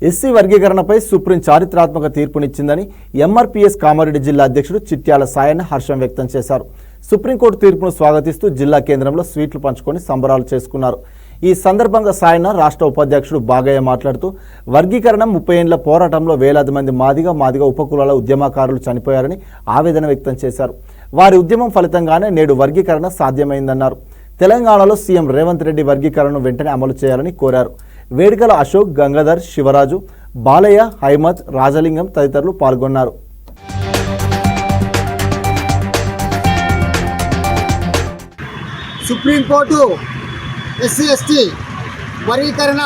SC వర్గీకరణపై supreme చారిత్రాత్మక తీర్పునిచ్చిందని MRPS Kamareddy జిల్లా అధ్యక్షుడు చిట్యాల సాయన్న హర్షం వ్యక్తం చేశారు. సుప్రీంకోర్టు తీర్పును స్వాగతిస్తూ జిల్లా కేంద్రంలో స్వీట్లు పంచుకొని సంబరాలు చేసుకున్నారు. ఈ సందర్భంగా సాయన్న రాష్ట్ర ఉపాధ్యక్షుడు బాగయ్య మాట్లాడుతూ వర్గీకరణ 30 ఏళ్ల పోరాటంలో వేలాది మంది మాదిగ ఉపకులాల ఉద్యమకారులు చనిపోయారని ఆవేదన వ్యక్తం చేశారు. వారి ఉద్యమం ఫలితంగానే నేడు వర్గీకరణ సాధ్యమైందన్నారు. తెలంగాణలో సీఎం రేవంత్ రెడ్డి వర్గీకరణను వెంటనే అమలు చేయాలని కోరారు. వేడుకల అశోక్, గంగాధర్, శివరాజు, బాలయ్య, హైమద్, రాజలింగం తదితరులు పాల్గొన్నారు. సుప్రీంకోర్టు ఎస్సీ ఎస్టీ వర్గీకరణ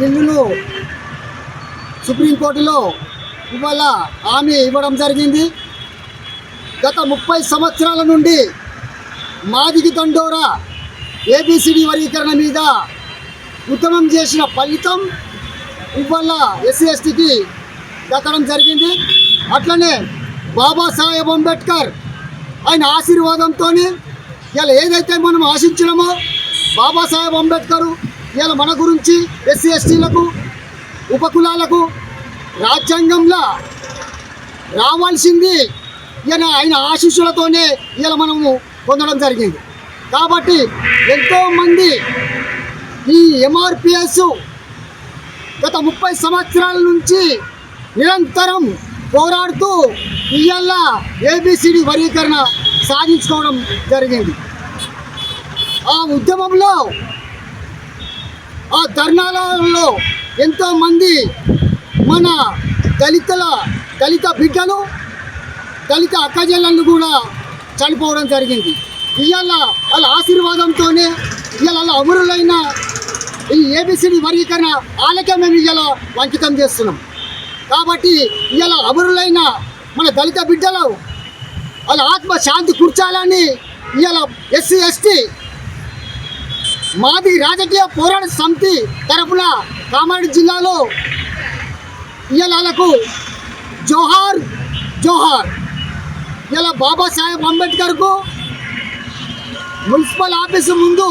బిల్లును సుప్రీంకోర్టులో ఇవాళ హామీ ఇవ్వడం జరిగింది. గత 30 సంవత్సరాల నుండి మాదిగ దండోరా ఏబిసిడి వర్గీకరణ మీద ఉద్యమం చేసిన ఫలితం ఇవాళ ఎస్సీ ఎస్టీకి దక్కడం జరిగింది. అట్లనే బాబాసాహెబ్ అంబేద్కర్ ఆయన ఆశీర్వాదంతో ఇలా ఏదైతే మనం ఆశించినామో బాబాసాహెబ్ అంబేద్కర్ ఇలా మన గురించి ఎస్సీ ఎస్టీలకు ఉపకులాలకు రాజ్యాంగంలో రావాల్సింది ఆయన ఆశీస్సులతోనే ఇలా మనము పొందడం జరిగింది. కాబట్టి ఎంతోమంది ఈ ఎంఆర్పిఎస్ గత 30 సంవత్సరాల నుంచి నిరంతరం పోరాడుతూ ఇవాళ ఏబిసిడి వర్గీకరణ సాధించుకోవడం జరిగింది. ఆ ఉద్యమంలో ఆ ధర్నాలలో ఎంతోమంది మన దళిత బిడ్డలు దళిత అక్కజెల్లలు కూడా చనిపోవడం జరిగింది. ఇవాళ వాళ్ళ ఆశీర్వాదంతోనే ఇవాళ వాళ్ళ అమరులైన ఈ ఏబిసిడి వర్గీకరణ వాళ్ళకే మేము ఇవాళ అంకితం చేస్తున్నాం. కాబట్టి ఇవాళ అమరులైన మన దళిత బిడ్డలు వాళ్ళ ఆత్మ శాంతి కూర్చాలని ఇవాళ ఎస్సీ ఎస్టీ మాది రాజకీయ పోరాట సమితి తరఫున కామారెడ్డి జిల్లాలో ఇవాళ వాళ్ళకు జోహార్ జోహార్. ఇలా బాబాసాహెబ్ అంబేద్కర్కు మున్సిపల్ ఆఫీసు ముందు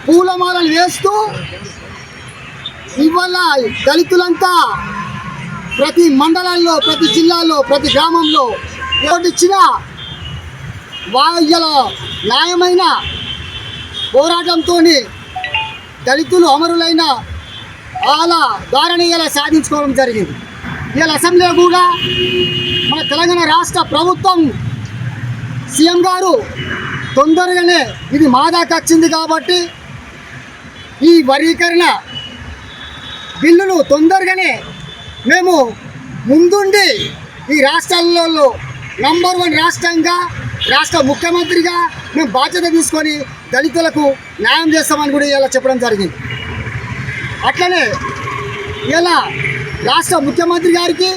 పూలమాలలు వేస్తూ ఇవాళ దళితులంతా ప్రతి మండలాల్లో, ప్రతి జిల్లాలో, ప్రతి గ్రామంలో ఇచ్చిన వాళ్ళ న్యాయమైన పోరాటంతో దళితులు అమరులైన వాళ్ళ ద్వారానే ఇలా సాధించుకోవడం జరిగింది. ఇలా అసెంబ్లీలో కూడా మన తెలంగాణ రాష్ట్ర ప్రభుత్వం సీఎం గారు తొందరగానే ఇది మా దాకా వచ్చింది కాబట్టి ఈ వర్గీకరణ బిల్లును తొందరగానే మేము ముందుండి ఈ రాష్ట్రాలలో నంబర్ 1 రాష్ట్రంగా రాష్ట్ర ముఖ్యమంత్రిగా మేము బాధ్యత తీసుకొని దళితులకు న్యాయం చేస్తామని కూడా ఇలా చెప్పడం జరిగింది. అట్లనే ఇలా రాష్ట్ర ముఖ్యమంత్రి గారికి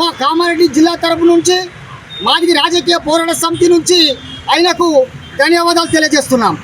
మా కామారెడ్డి జిల్లా తరపు నుంచి మాదిగ రాజకీయ పోరాట సమితి నుంచి ఆయనకు ధన్యవాదాలు తెలియజేస్తున్నాం.